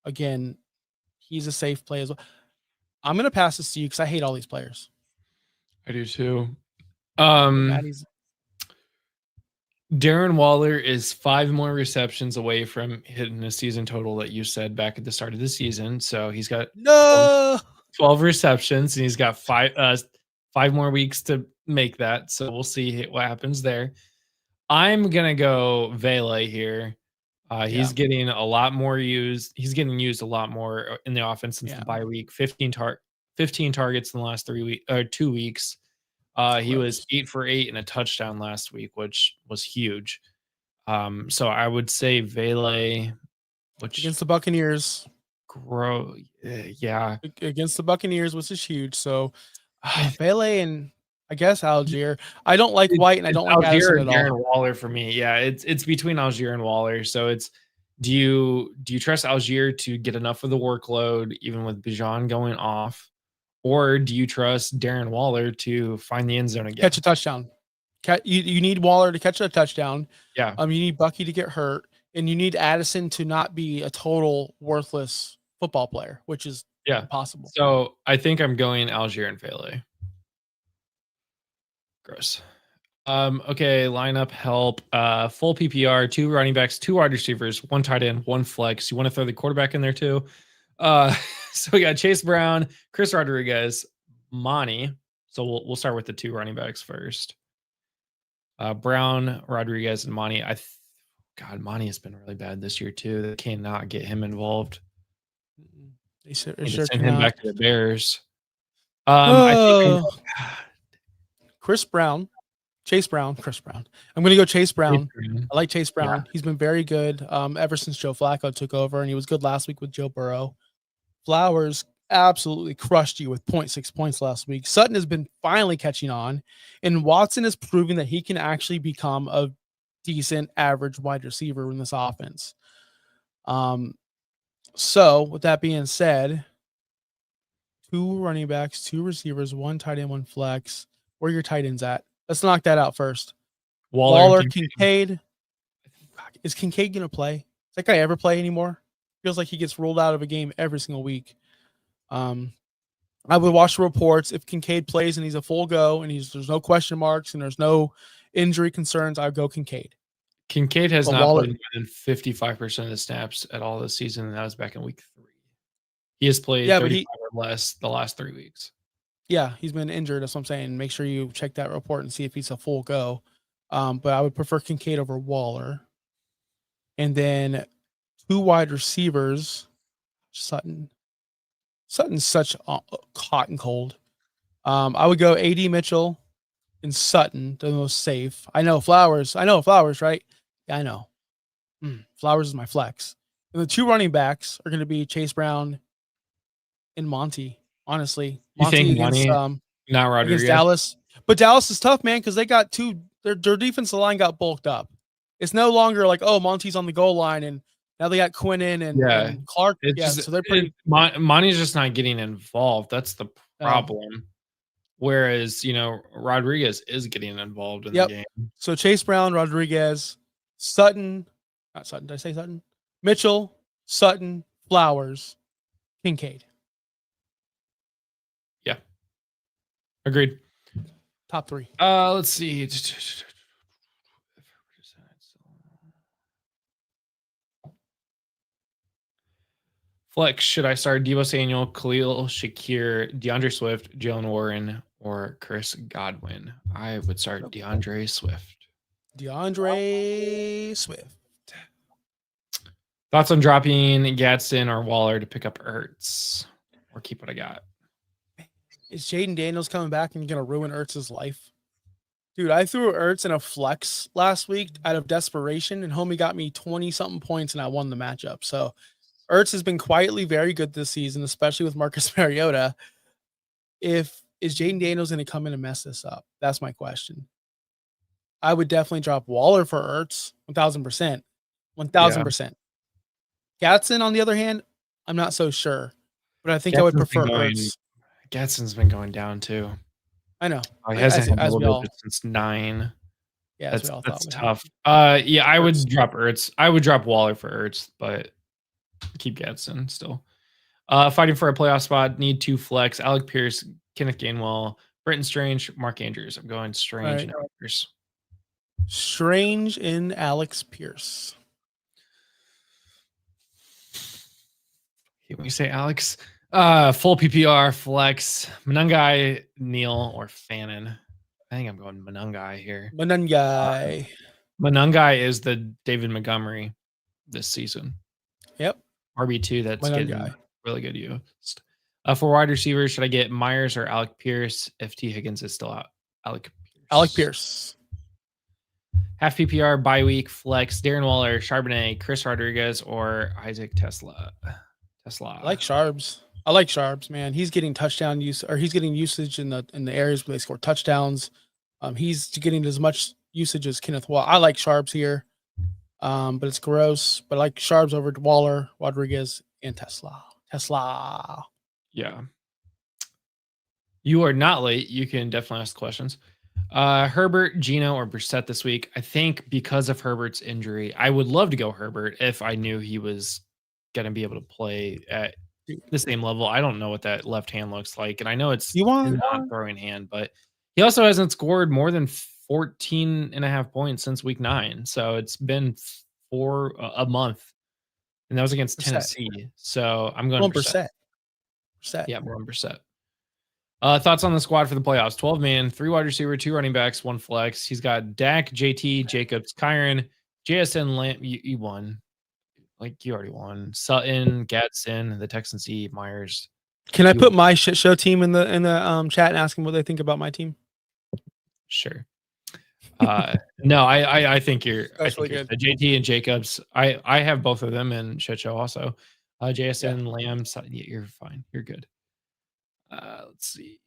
Again, he's a safe play as well. I'm going to pass this to you because I hate all these players. I do too. Darren Waller is 5 more receptions away from hitting a season total that you said back at the start of the season. So he's got 12 receptions, and he's got 5 more weeks to make that. So we'll see what happens there. I'm going to go Vele here. He's getting a lot more used. He's getting used a lot more in the offense since the bye week. 15 targets in the last 2 weeks. He was 8 for 8 and a touchdown last week, which was huge. So I would say Vele, which against the Buccaneers. Yeah, against the Buccaneers, which is huge. So Vele and I guess Algier. I don't like White, and I don't like Algier Addison at Darren all. Waller for me. Yeah, it's between Algier and Waller. So it's do you trust Algier to get enough of the workload, even with Bijan going off, or do you trust Darren Waller to find the end zone again? Catch a touchdown. You need Waller to catch a touchdown. Yeah. You need Bucky to get hurt, and you need Addison to not be a total worthless football player, which is impossible. So I think I'm going Algier and Vele. Gross. Okay, lineup help. Full PPR, 2 running backs, 2 wide receivers, 1 tight end, 1 flex. You want to throw the quarterback in there too? So we got Chase Brown, Chris Rodriguez, Monty. So we'll start with the 2 running backs first. Brown, Rodriguez, and Monty. God, Monty has been really bad this year too. They cannot get him involved. They sure send him back to the Bears. Chase Brown. I'm going to go Chase Brown. I like Chase Brown. Yeah. He's been very good ever since Joe Flacco took over, and he was good last week with Joe Burrow. Flowers absolutely crushed you with 0.6 points last week. Sutton has been finally catching on, and Watson is proving that he can actually become a decent average wide receiver in this offense. So with that being said, 2 running backs, 2 receivers, 1 tight end, 1 flex. Where are your tight ends at? Let's knock that out first. Waller, Kincaid. Is Kincaid going to play? Does that guy ever play anymore? Feels like he gets ruled out of a game every single week. I would watch the reports. If Kincaid plays and he's a full go and there's no question marks and there's no injury concerns, I would go Kincaid. Kincaid has not played more than 55% of the snaps at all this season, and that was back in week 3. He has played 35 or less the last 3 weeks. Yeah, he's been injured. That's what I'm saying. Make sure you check that report and see if he's a full go. But I would prefer Kincaid over Waller. And then 2 wide receivers. Sutton's such hot and cold. I would go AD Mitchell and Sutton, the most safe. I know Flowers, right? Yeah, I know. Flowers is my flex. And the 2 running backs are going to be Chase Brown and Monty. Honestly, You Monty think Money, not against Rodriguez? Dallas, but Dallas is tough, man, because they got their defensive line got bulked up. It's no longer like, oh, Monty's on the goal line, and now they got Quinnen and Clark. So they're pretty. Monty's just not getting involved. That's the problem. Whereas, Rodriguez is getting involved in the game. So Chase Brown, Rodriguez, Sutton, not Sutton. Did I say Sutton? Mitchell, Sutton, Flowers, Kincaid. Yeah. Agreed. Top 3. Let's see. Flex, should I start Deebo Samuel, Khalil Shakir, DeAndre Swift, Jalen Warren, or Chris Godwin? I would start DeAndre Swift. Thoughts on dropping Gadsden or Waller to pick up Ertz, or keep what I got? Is Jaden Daniels coming back and going to ruin Ertz's life? Dude, I threw Ertz in a flex last week out of desperation, and homie got me 20-something points, and I won the matchup. So Ertz has been quietly very good this season, especially with Marcus Mariota. Is Jaden Daniels going to come in and mess this up? That's my question. I would definitely drop Waller for Ertz, 1,000%. 1,000%. Gadsden, on the other hand, I'm not so sure, but I think I would prefer Ertz. Gadsden's been going down too. I know. He hasn't had double digits since 9. Yeah, that's tough. I would drop Ertz. I would drop Waller for Ertz, but keep Gadsden still. Fighting for a playoff spot. Need 2 flex. Alec Pierce, Kenneth Gainwell, Brenton Strange, Mark Andrews. I'm going Strange and Alec Pierce. Strange in Alex Pierce. When you say Alex, full PPR flex, Manungai, Neal, or Fannin. I think I'm going Manungai here. Manungai is the David Montgomery this season. Yep. RB2 that's getting really good used. For wide receivers, should I get Myers or Alec Pierce if T. Higgins is still out? Alec Pierce. Half PPR, bye week, flex, Darren Waller, Charbonnet, Chris Rodriguez, or Isaac Tesla. I like Sharps, man. He's getting touchdown use, or he's getting usage in the areas where they score touchdowns. He's getting as much usage as Kenneth Waller. I like Sharps here, but it's gross. But I like Sharps over Waller, Rodriguez, and Tesla. Yeah. You are not late. You can definitely ask questions. Herbert, Geno, or Brissett this week. I think because of Herbert's injury, I would love to go Herbert if I knew he was going to be able to play at the same level. I don't know what that left hand looks like, and I know it's not throwing hand, but he also hasn't scored more than 14.5 points since week 9. So it's been a month, and that was against Tennessee. So I'm going Brissett. Yeah, more on Brissett. Thoughts on the squad for the playoffs? 12-man, 3 wide receiver, 2 running backs, 1 flex. He's got Dak, JT, Jacobs, Kyron, JSN, Lamb. You won. Like, you already won. Sutton, Gadsden, the Texans, Myers. Can I put my shit show team in the chat and ask them what they think about my team? Sure. No, I think you're. That's really good. JT and Jacobs. I have both of them in shit show also. JSN, Lamb. Sutton, you're fine. You're good. Let's see.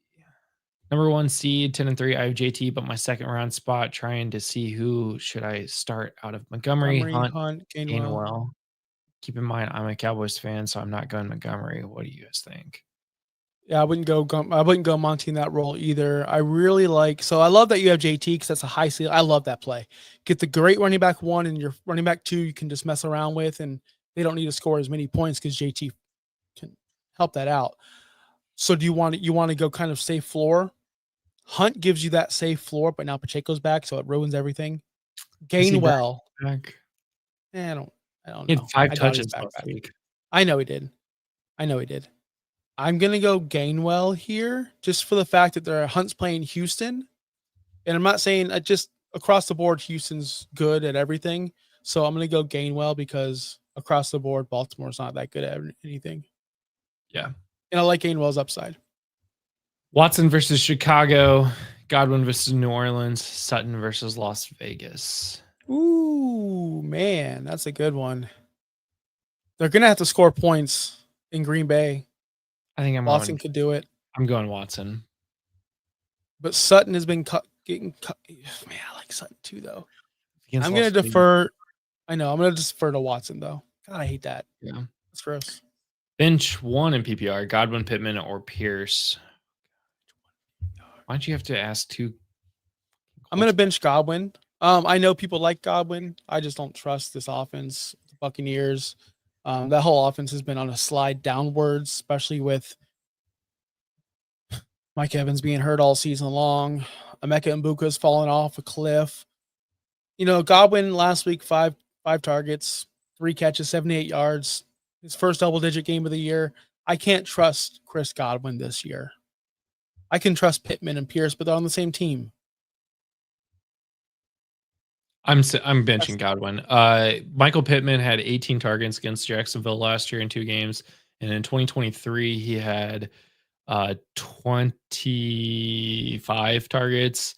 Number 1 seed, 10-3. I have JT, but my second round spot, trying to see who should I start out of Montgomery, Hunt, Gainwell. Keep in mind, I'm a Cowboys fan, so I'm not going Montgomery. What do you guys think? Yeah, I wouldn't go Monty in that role either. I really like. So I love that you have JT because that's a high seal. I love that play. Get the great running back 1 and your running back 2 you can just mess around with, and they don't need to score as many points because JT can help that out. So do you want to go kind of safe floor? Hunt gives you that safe floor, but now Pacheco's back, so it ruins everything. Gainwell. I don't know. He had 5 touches last week. I know he did. I'm gonna go Gainwell here, just for the fact that Hunt's playing Houston, and I'm not saying just across the board Houston's good at everything. So I'm gonna go Gainwell because across the board Baltimore's not that good at anything. Yeah. And I like Gainwell's upside. Watson versus Chicago. Godwin versus New Orleans, Sutton versus Las Vegas. Ooh, man, that's a good one. They're gonna have to score points in Green Bay. I think Watson could do it, I'm going Watson. but Sutton has been getting cut. Man, I like Sutton too, though. Against I'm Las gonna Vegas. defer. I know I'm gonna defer to Watson though. God, I hate that. Yeah. That's gross. Bench 1 in PPR, Godwin, Pittman, or Pierce. Why don't you have to ask 2? I'm gonna bench Godwin. I know people like Godwin. I just don't trust this offense. The Buccaneers. That whole offense has been on a slide downwards, especially with Mike Evans being hurt all season long. Emeka Mbuka's fallen off a cliff. You know, Godwin last week, five targets, 3 catches, 78 yards. His first double-digit game of the year. I can't trust Chris Godwin this year. I can trust Pittman and Pierce, but they're on the same team. I'm benching Godwin. Michael Pittman had 18 targets against Jacksonville last year in 2 games, and in 2023 he had 25 targets.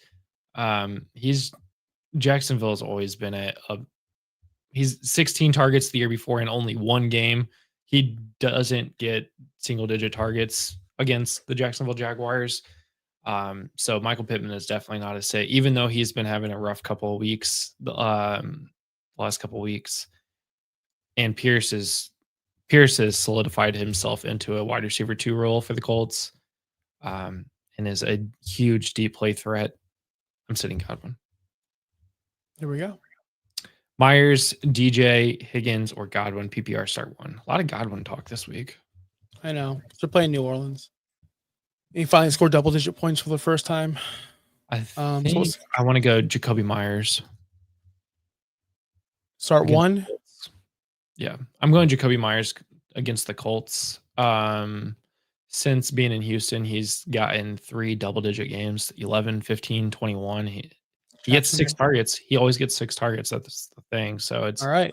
Jacksonville has always been he's 16 targets the year before in only 1 game. He doesn't get single-digit targets against the Jacksonville Jaguars. So Michael Pittman is definitely not a sit, even though he's been having a rough couple of weeks, the last couple of weeks. And Pierce has solidified himself into a wide receiver 2 role for the Colts, and is a huge deep play threat. I'm sitting Godwin. Here we go. Myers, DJ, Higgins, or Godwin, PPR start 1. A lot of Godwin talk this week. I know. They're playing New Orleans. He finally scored double-digit points for the first time. I think I want to go Jacoby Myers. Start 1? Yeah. I'm going Jacoby Myers against the Colts. Since being in Houston, he's gotten 3 double-digit games, 11, 15, 21. He gets 6 targets. He always gets 6 targets. That's the thing. So it's all right.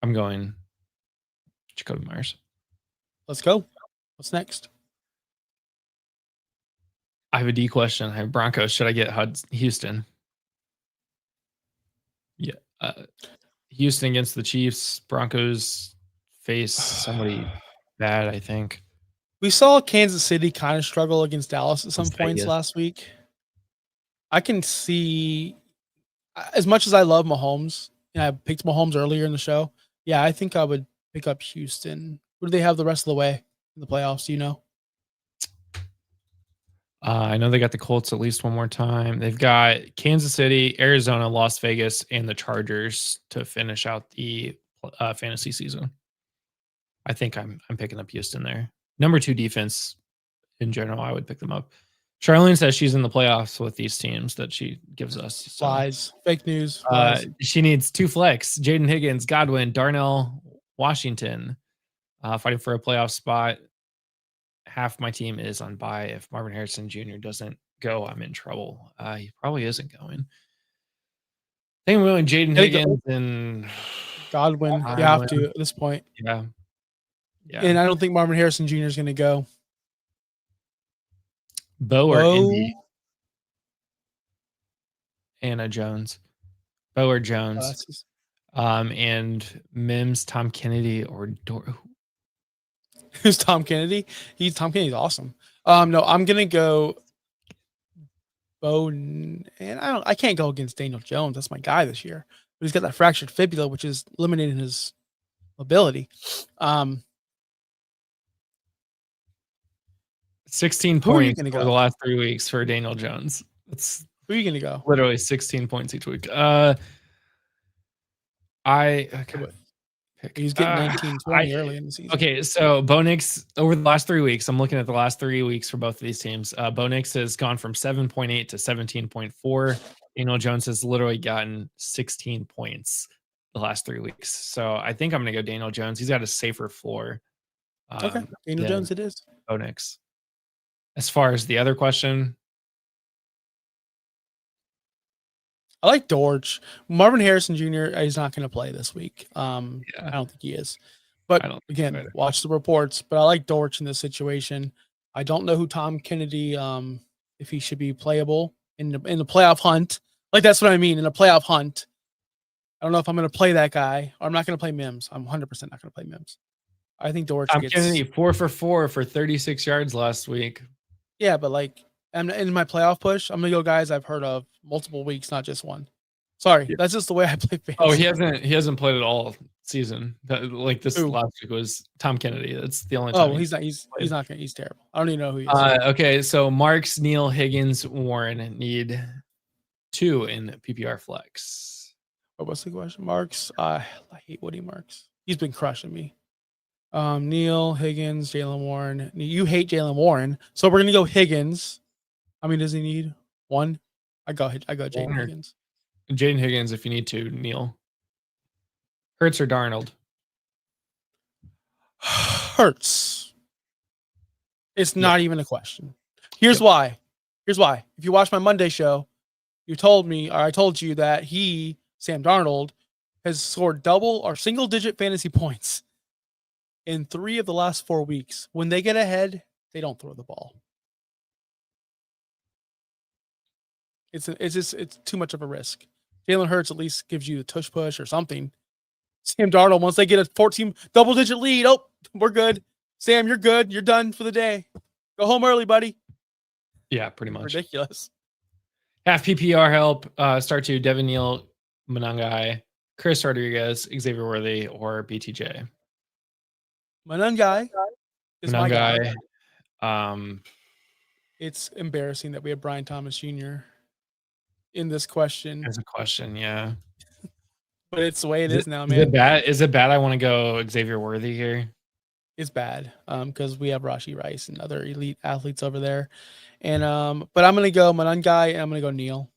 I'm going Jacoby Myers. Let's go. What's next? I have a D question. I have Broncos. Should I get Houston? Yeah. Houston against the Chiefs. Broncos face somebody bad, I think. We saw Kansas City kind of struggle against Dallas at some points last week. I can see, as much as I love Mahomes, and I picked Mahomes earlier in the show, yeah, I think I would pick up Houston. Who do they have the rest of the way in the playoffs? Do you know? I know they got the Colts at least one more time. They've got Kansas City, Arizona, Las Vegas, and the Chargers to finish out the fantasy season. I think I'm picking up Houston there. Number 2 defense in general, I would pick them up. Charlene says she's in the playoffs with these teams that she gives us. So. Lies. Fake news. She needs 2 flex. Jaden Higgins, Godwin, Darnell, Washington, fighting for a playoff spot. Half my team is on bye. If Marvin Harrison Jr. doesn't go, I'm in trouble. He probably isn't going. I think I'm going Jaden Higgins and Godwin. You have to at this point. Yeah. And I don't think Marvin Harrison Jr. is going to go. Bo or Indy? Anna Jones. Bo or Jones? And Mims, Tom Kennedy, or Who's Tom Kennedy? Tom Kennedy's awesome. No, I'm gonna go Bo, and I can't go against Daniel Jones. That's my guy this year. But he's got that fractured fibula, which is limiting his ability. 16 points over the last 3 weeks for Daniel Jones. Who are you gonna go? Literally 16 points each week. He's getting 19, 20 early in the season. Okay, so Bo Nix, over the last 3 weeks, I'm looking at the last 3 weeks for both of these teams. Bo Nix has gone from 7.8 to 17.4. Daniel Jones has literally gotten 16 points the last 3 weeks. So I think I'm going to go Daniel Jones. He's got a safer floor. Okay, Daniel Jones it is. Bo Nix. As far as the other question, I like Dortch. Marvin Harrison Jr. is not going to play this week. I don't think he is. But again, watch the reports. But I like Dortch in this situation. I don't know who Tom Kennedy if he should be playable in the playoff hunt. Like, that's what I mean, in a playoff hunt. I don't know if I'm going to play that guy, or I'm not going to play Mims. I'm 100% not going to play Mims. I think Dortch Tom gets Kennedy 4 for 36 yards last week. Yeah, but like, in my playoff push, I'm going to go guys I've heard of multiple weeks, not just one. Sorry, that's just the way I play fantasy. Oh, he hasn't played at all season. Like this last week was Tom Kennedy. That's the only time. Oh, he's not gonna. He's terrible. I don't even know who he is. Okay, so Marks, Neal, Higgins, Warren need 2 in PPR flex. What's the question? Marks. I hate Woody Marks. He's been crushing me. Neal, Higgins, Jalen Warren. You hate Jalen Warren, so we're gonna go Higgins. How many does he need? 1. I go Jaden Higgins. Jaden Higgins, if you need to, Neal. Hurts or Darnold? Hurts. It's not even a question. Here's why. If you watch my Monday show, I told you that Sam Darnold, has scored double or single digit fantasy points in 3 of the last 4 weeks. When they get ahead, they don't throw the ball. It's too much of a risk. Jalen Hurts at least gives you the tush push or something. Sam Darnold, once they get a 14 double-digit lead, we're good. Sam, you're good. You're done for the day. Go home early, buddy. Yeah, pretty much. Ridiculous. Half PPR help. Start to Devin Neal, Monangai, Chris Rodriguez, Xavier Worthy, or BTJ. Monangai is my guy. It's embarrassing that we have Brian Thomas Jr. in this question. There's a question, yeah. But it's the way it is now, man. Is it bad I want to go Xavier Worthy here? It's bad because we have Rashee Rice and other elite athletes over there. And but I'm going to go Monangai and I'm going to go Neal.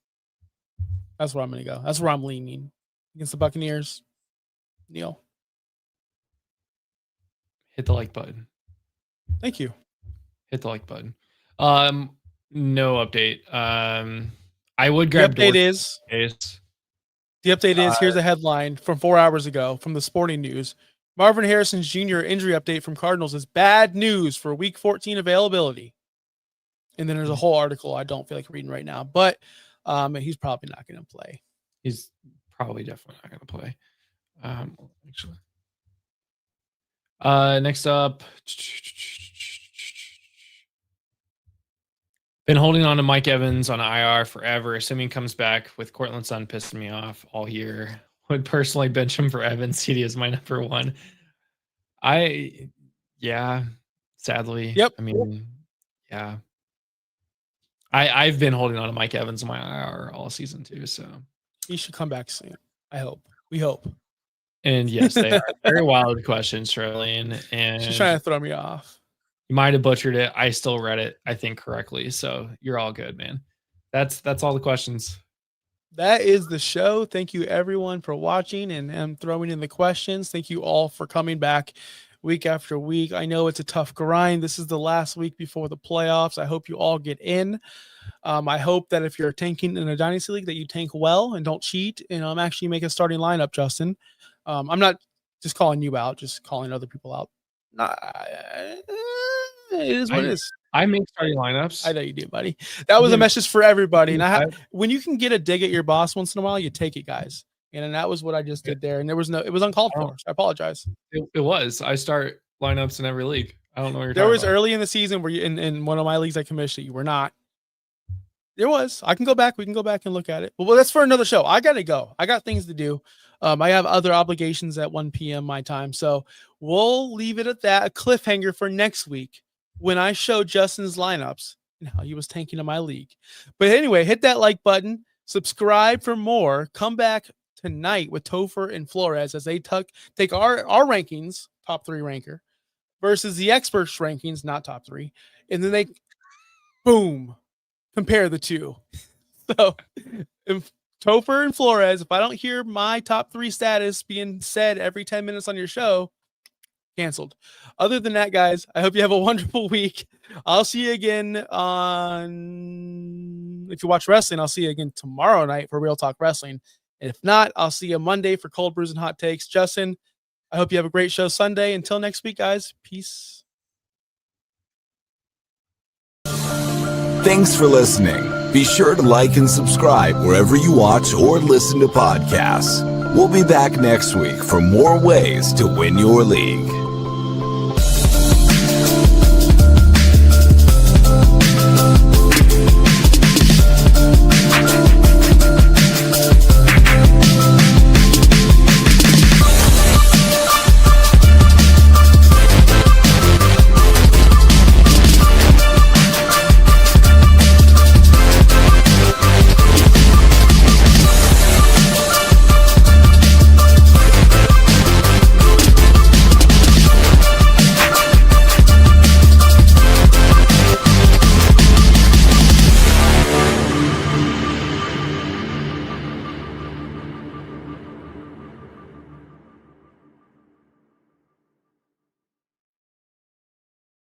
That's where I'm going to go. That's where I'm leaning. Against the Buccaneers, Neal. Hit the like button. Thank you. Hit the like button. No update. I would grab the update is here's a headline from 4 hours ago from the Sporting News. Marvin Harrison's Jr. injury update from Cardinals is bad news for Week 14 availability. And then there's a whole article I don't feel like reading right now, but he's probably not going to play. He's probably definitely not going to play. Actually. Next up, been holding on to Mike Evans on IR forever, assuming he comes back with Cortland Sutton pissing me off all year. Would personally bench him for Evans. CD is my number 1. Sadly. Yep. I mean, yeah. I've been holding on to Mike Evans on my IR all season too, so he should come back soon. I hope. We hope. And yes, they are very wild questions, Charlene. And she's trying to throw me off. You might have butchered it. I still read it, I think, correctly. So you're all good, man. That's all the questions. That is the show. Thank you everyone for watching and throwing in the questions. Thank you all for coming back week after week. I know it's a tough grind. This is the last week before the playoffs. I hope you all get in. I hope that if you're tanking in a dynasty league that you tank well and don't cheat and actually make a starting lineup, Justin. I'm not just calling you out, just calling other people out. It is what it is. I make starting lineups. I know you do, buddy. That was a message for everybody. And when you can get a dig at your boss once in a while, you take it, guys. And that was what I just did there. And it was uncalled for. So I apologize. It was. I start lineups in every league. I don't know what you're there talking was about. Early in the season where you in one of my leagues I commissioned, you were not. There was. I can go back. We can go back and look at it. Well, that's for another show. I got to go. I got things to do. I have other obligations at 1 p.m. my time. So we'll leave it at that. A cliffhanger for next week when I show Justin's lineups and how he was tanking in my league. But anyway, hit that like button. Subscribe for more. Come back tonight with Topher and Flores as they take our rankings, top 3 ranker, versus the experts rankings, not top 3. And then they, boom, compare the two. So if Topher and Flores, if I don't hear my top 3 status being said every 10 minutes on your show, canceled. Other than that, guys, I hope you have a wonderful week. I'll see you again if you watch wrestling, I'll see you again tomorrow night for Real Talk Wrestling. And if not, I'll see you Monday for Cold Brews and Hot Takes. Justin, I hope you have a great show Sunday. Until next week, guys, peace. Thanks for listening. Be sure to like and subscribe wherever you watch or listen to podcasts. We'll be back next week for more ways to win your league.